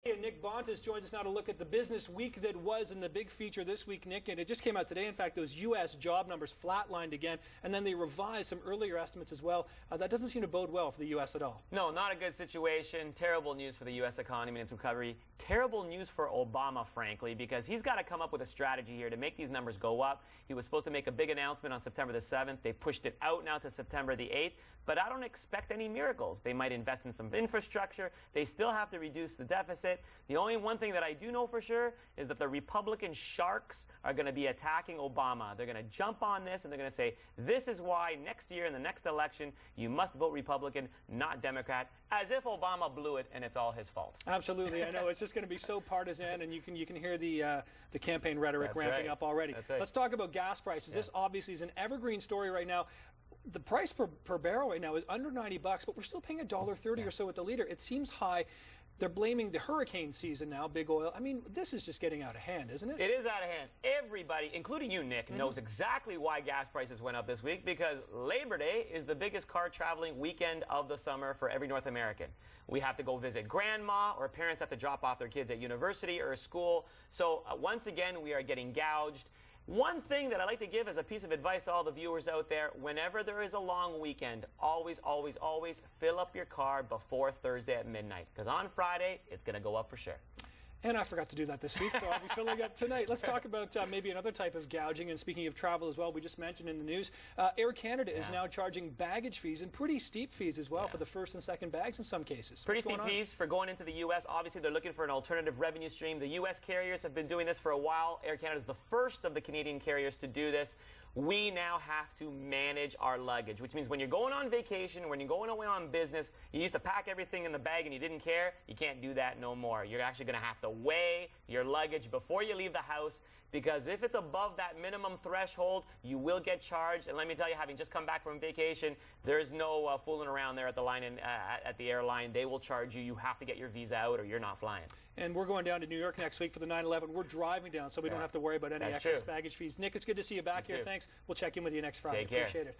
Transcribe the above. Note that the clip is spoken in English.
And Nick Bontis joins us now to look at the business week that was and the big feature this week, Nick. And it just came out today. In fact, those U.S. job numbers flatlined again, and then they revised some earlier estimates as well. That doesn't seem to bode well for the U.S. at all. No, not a good situation. Terrible news for the U.S. economy and its recovery. Terrible news for Obama, frankly, because he's got to come up with a strategy here to make these numbers go up. He was supposed to make a big announcement on September the 7th. They pushed it out now to September the 8th. But I don't expect any miracles. They might invest in some infrastructure. They still have to reduce the deficit. The only one thing that I do know for sure is that the Republican sharks are going to be attacking Obama. They're going to jump on this, and they're going to say, this is why next year in the next election, you must vote Republican, not Democrat, as if Obama blew it and it's all his fault. Absolutely. I know. It's just going to be so partisan, and you can hear the campaign rhetoric ramping up already. That's right. Let's talk about gas prices. This obviously is an evergreen story right now. The price per barrel right now is under $90, but we're still paying $1.30 or so at the liter. It seems high. They're blaming the hurricane season now, big oil. I mean, this is just getting out of hand, isn't it? It is out of hand. Everybody, including you, Nick, knows exactly why gas prices went up this week, because Labor Day is the biggest car traveling weekend of the summer for every North American. We have to go visit grandma, or parents have to drop off their kids at university or school. So once again, we are getting gouged. One thing that I like to give as a piece of advice to all the viewers out there, whenever there is a long weekend, always, always, always fill up your car before Thursday at midnight, because on Friday, it's going to go up for sure. And I forgot to do that this week, so I'll be filling up tonight. Let's talk about maybe another type of gouging. And speaking of travel as well, we just mentioned in the news, Air Canada is now charging baggage fees, and pretty steep fees as well for the first and second bags in some cases. Pretty steep fees for going into the U.S. Obviously, they're looking for an alternative revenue stream. The U.S. carriers have been doing this for a while. Air Canada is the first of the Canadian carriers to do this. We now have to manage our luggage, which means when you're going on vacation, when you're going away on business, you used to pack everything in the bag and you didn't care. You can't do that no more. You're actually going to have to weigh your luggage before you leave the house, because if it's above that minimum threshold, you will get charged. And let me tell you, having just come back from vacation, there's no fooling around there at the line at the airline. They will charge you. You have to get your visa out or you're not flying. And we're going down to New York next week for the 9/11. We're driving down, so we don't have to worry about any excess baggage fees. Nick, it's good to see you back here. Thanks. We'll check in with you next Friday. Take care. Appreciate it.